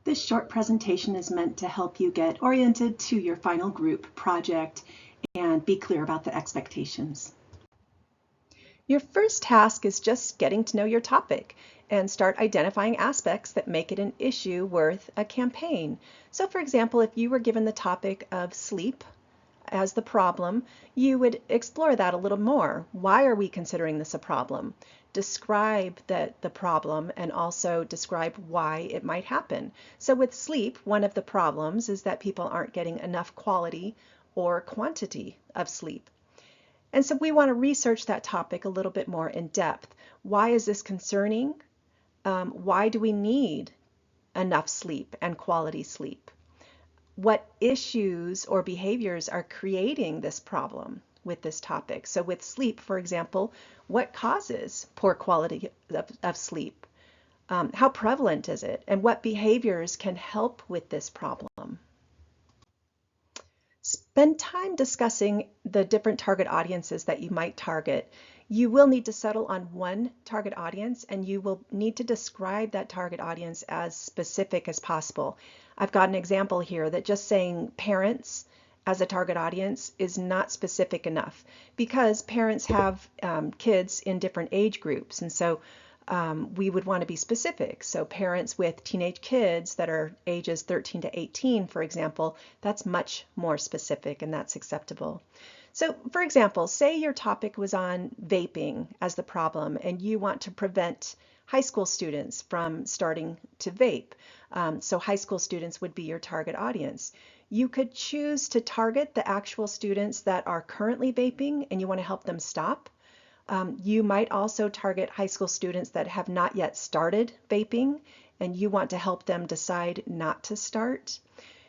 This short presentation is meant to help you get oriented to your final group project and be clear about the expectations. Your first task is just getting to know your topic and start identifying aspects that make it an issue worth a campaign. So for example, if you were given the topic of sleep as the problem, you would explore that a little more. Why are we considering this a problem? Describe the problem and also describe why it might happen. So with sleep, one of the problems is that people aren't getting enough quality or quantity of sleep. And so we want to research that topic a little bit more in depth. Why is this concerning? Why do we need enough sleep and quality sleep? What issues or behaviors are creating this problem with this topic? So with sleep, for example, what causes poor quality of sleep? How prevalent is it? And what behaviors can help with this problem? Spend time discussing the different target audiences that you might target. You will need to settle on one target audience, and you will need to describe that target audience as specific as possible. I've got an example here that just saying parents as a target audience is not specific enough, because parents have kids in different age groups, and so we would want to be specific. So parents with teenage kids that are ages 13 to 18, for example, that's much more specific and that's acceptable. So for example, say your topic was on vaping as the problem and you want to prevent high school students from starting to vape. So high school students would be your target audience. You could choose to target the actual students that are currently vaping and you want to help them stop. You might also target high school students that have not yet started vaping and you want to help them decide not to start.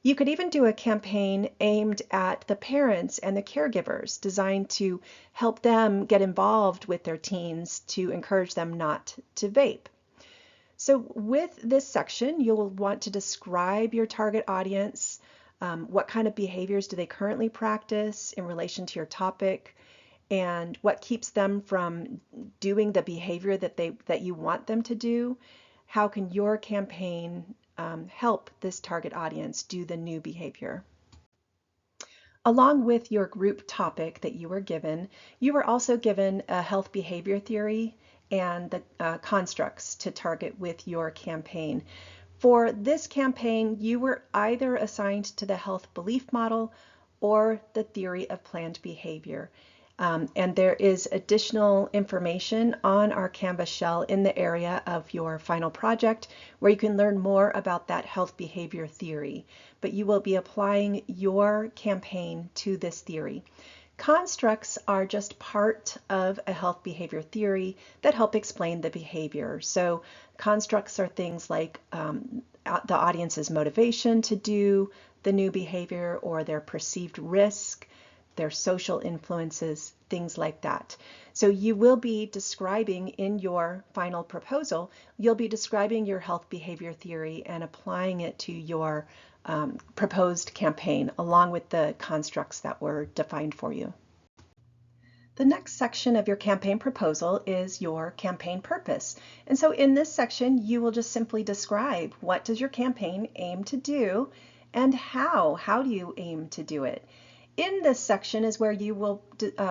You could even do a campaign aimed at the parents and the caregivers, designed to help them get involved with their teens to encourage them not to vape. So with this section, you'll want to describe your target audience. What kind of behaviors do they currently practice in relation to your topic? And what keeps them from doing the behavior that you want them to do? How can your campaign help this target audience do the new behavior? Along with your group topic that you were given, you were also given a health behavior theory and the constructs to target with your campaign. For this campaign, you were either assigned to the health belief model or the theory of planned behavior. And there is additional information on our Canvas shell in the area of your final project where you can learn more about that health behavior theory. But you will be applying your campaign to this theory. Constructs are just part of a health behavior theory that help explain the behavior. So constructs are things like the audience's motivation to do the new behavior or their perceived risk, their social influences, things like that. So you will be describing in your final proposal, you'll be describing your health behavior theory and applying it to your proposed campaign along with the constructs that were defined for you. The next section of your campaign proposal is your campaign purpose. And so in this section, you will just simply describe what does your campaign aim to do and how do you aim to do it. In this section is where you will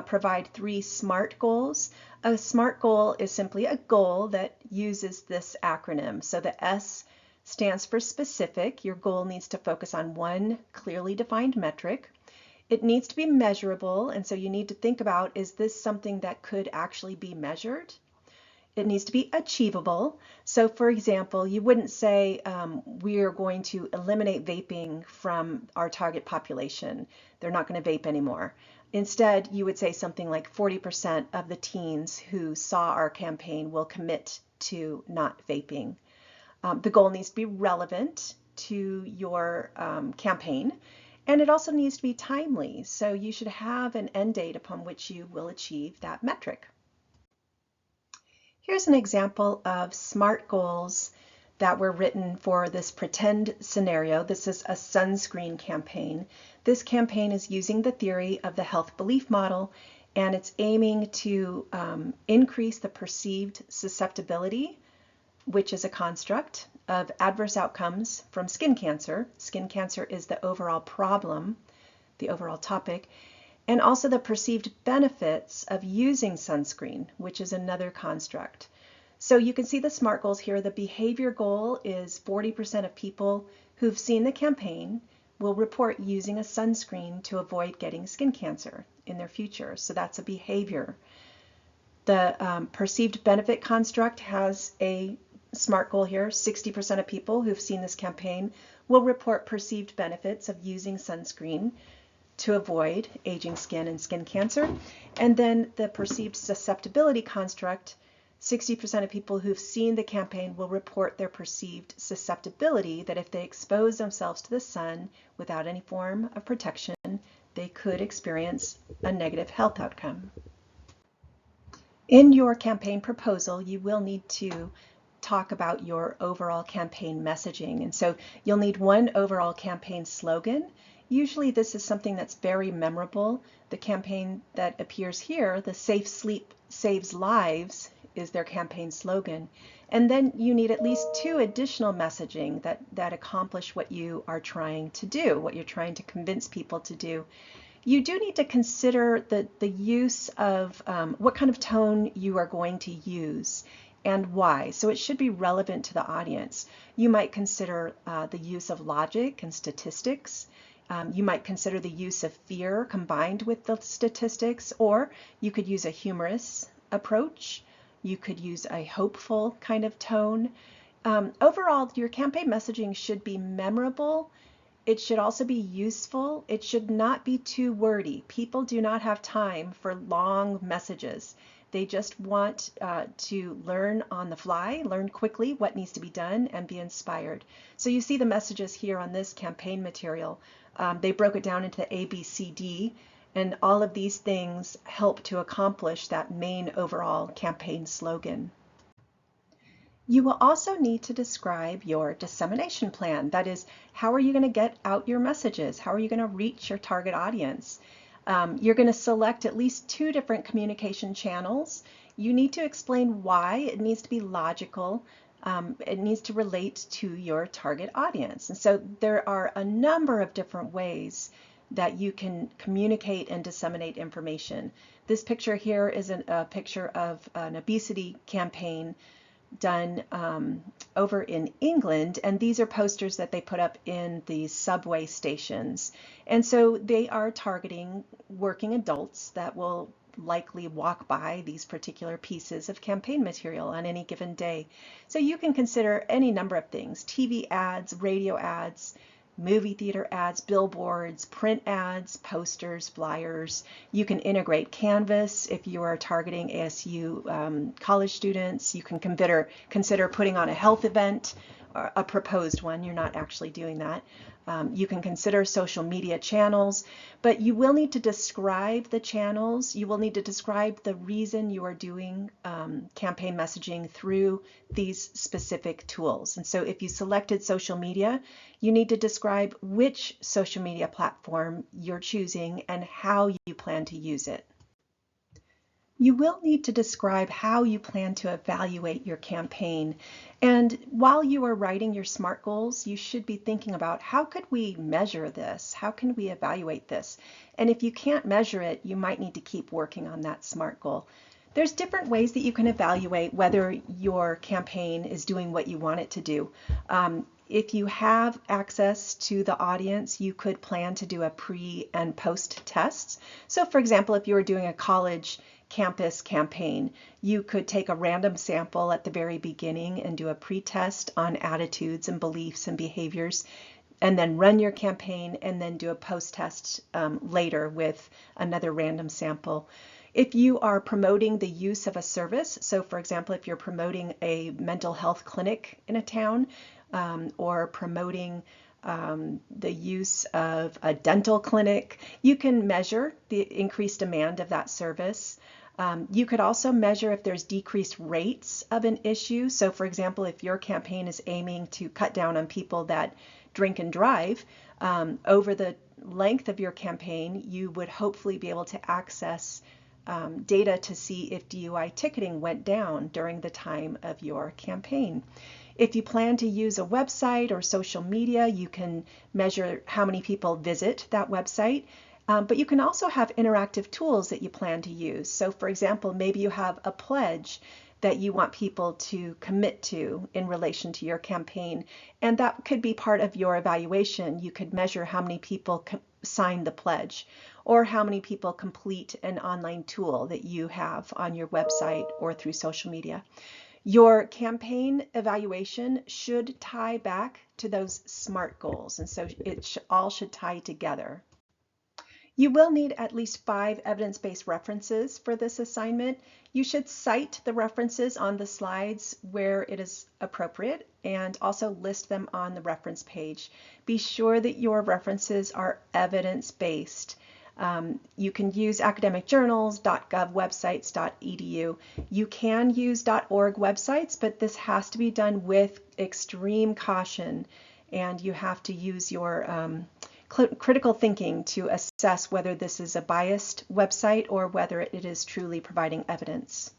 provide 3 SMART goals. A SMART goal is simply a goal that uses this acronym. So the S stands for specific. Your goal needs to focus on one clearly defined metric. It needs to be measurable, and so you need to think about, is this something that could actually be measured? It needs to be achievable. So for example, you wouldn't say we are going to eliminate vaping from our target population. They're not going to vape anymore. Instead, you would say something like 40% of the teens who saw our campaign will commit to not vaping. The goal needs to be relevant to your campaign, and it also needs to be timely. So you should have an end date upon which you will achieve that metric. Here's an example of SMART goals that were written for this pretend scenario. This is a sunscreen campaign. This campaign is using the theory of the health belief model, and it's aiming to increase the perceived susceptibility, which is a construct, of adverse outcomes from skin cancer. Skin cancer is the overall problem, the overall topic, and also the perceived benefits of using sunscreen, which is another construct. So you can see the SMART goals here. The behavior goal is 40% of people who've seen the campaign will report using a sunscreen to avoid getting skin cancer in their future. So that's a behavior. The perceived benefit construct has a SMART goal here. 60% of people who've seen this campaign will report perceived benefits of using sunscreen to avoid aging skin and skin cancer. And then the perceived susceptibility construct, 60% of people who've seen the campaign will report their perceived susceptibility, that if they expose themselves to the sun without any form of protection, they could experience a negative health outcome. In your campaign proposal, you will need to talk about your overall campaign messaging. And so you'll need one overall campaign slogan. Usually this is something that's very memorable. The campaign that appears here, the Safe Sleep Saves Lives, is their campaign slogan. And then you need at least 2 additional messaging that accomplish what you are trying to do, what you're trying to convince people to do. You do need to consider the use of what kind of tone you are going to use and why. So it should be relevant to the audience. You might consider the use of logic and statistics. You might consider the use of fear combined with the statistics, or you could use a humorous approach. You could use a hopeful kind of tone. Overall, your campaign messaging should be memorable. It should also be useful. It should not be too wordy. People do not have time for long messages. They just want to learn on the fly, learn quickly what needs to be done, and be inspired. So you see the messages here on this campaign material. They broke it down into A, B, C, D, and all of these things help to accomplish that main overall campaign slogan. You will also need to describe your dissemination plan. That is, how are you going to get out your messages? How are you going to reach your target audience? You're going to select at least 2 different communication channels. You need to explain why. It needs to be logical. It needs to relate to your target audience. And so there are a number of different ways that you can communicate and disseminate information. This picture here is a picture of an obesity campaign done over in England, and these are posters that they put up in the subway stations. And so they are targeting working adults that will likely walk by these particular pieces of campaign material on any given day. So you can consider any number of things: TV ads, radio ads, movie theater ads, billboards, print ads, posters, flyers. You can integrate Canvas if you are targeting ASU college students. You can consider putting on a health event, or a proposed one. You're not actually doing that. You can consider social media channels, but you will need to describe the channels. You will need to describe the reason you are doing campaign messaging through these specific tools. And so if you selected social media, you need to describe which social media platform you're choosing and how you plan to use it. You will need to describe how you plan to evaluate your campaign. And while you are writing your SMART goals, you should be thinking about, how could we measure this? How can we evaluate this? And if you can't measure it, you might need to keep working on that SMART goal. There's different ways that you can evaluate whether your campaign is doing what you want it to do. If you have access to the audience, you could plan to do a pre and post tests. So for example, if you were doing a college campus campaign, you could take a random sample at the very beginning and do a pre-test on attitudes and beliefs and behaviors, and then run your campaign and then do a post-test later with another random sample. If you are promoting the use of a service, so for example, if you're promoting a mental health clinic in a town, or promoting the use of a dental clinic, you can measure the increased demand of that service. You could also measure if there's decreased rates of an issue. So for example, if your campaign is aiming to cut down on people that drink and drive, over the length of your campaign, you would hopefully be able to access data to see if DUI ticketing went down during the time of your campaign. If you plan to use a website or social media, you can measure how many people visit that website. But you can also have interactive tools that you plan to use. So for example, maybe you have a pledge that you want people to commit to in relation to your campaign. And that could be part of your evaluation. You could measure how many people sign the pledge or how many people complete an online tool that you have on your website or through social media. Your campaign evaluation should tie back to those SMART goals, and so it all should tie together. You will need at least 5 evidence-based references for this assignment. You should cite the references on the slides where it is appropriate and also list them on the reference page. Be sure that your references are evidence-based. You can use academic journals, .gov websites, .edu. You can use .org websites, but this has to be done with extreme caution, and you have to use your critical thinking to assess whether this is a biased website or whether it is truly providing evidence.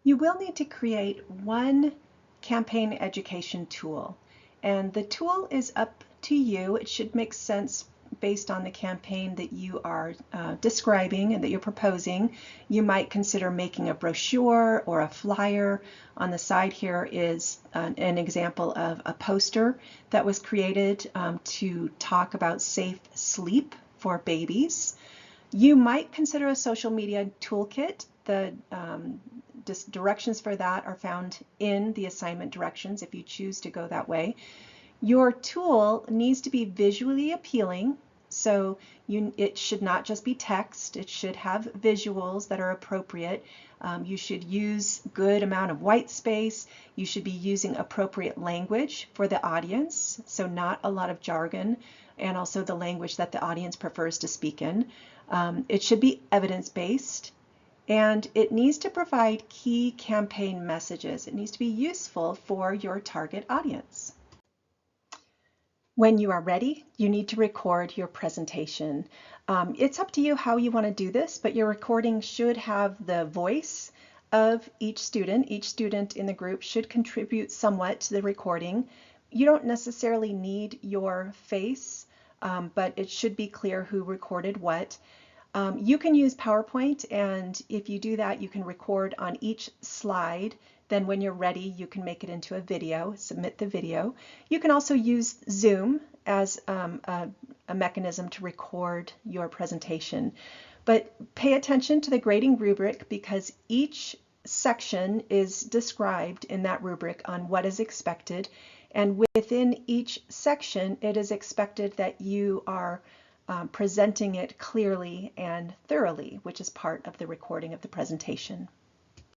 You will need to create one campaign education tool, and the tool is up to you. It should make sense based on the campaign that you are describing and that you're proposing. You might consider making a brochure or a flyer. On the side here is an example of a poster that was created to talk about safe sleep for babies. You might consider a social media toolkit. The directions for that are found in the assignment directions if you choose to go that way. Your tool needs to be visually appealing, so it should not just be text. It should have visuals that are appropriate. You should use good amount of white space. You should be using appropriate language for the audience, so not a lot of jargon, and also the language that the audience prefers to speak in. It should be evidence-based, and it needs to provide key campaign messages. It needs to be useful for your target audience. When you are ready, you need to record your presentation. It's up to you how you want to do this, but your recording should have the voice of each student. Each student in the group should contribute somewhat to the recording. You don't necessarily need your face, but it should be clear who recorded what. You can use PowerPoint, and if you do that, you can record on each slide. Then when you're ready, you can make it into a video, submit the video. You can also use Zoom as a mechanism to record your presentation. But pay attention to the grading rubric, because each section is described in that rubric on what is expected. And within each section, it is expected that you are presenting it clearly and thoroughly, which is part of the recording of the presentation.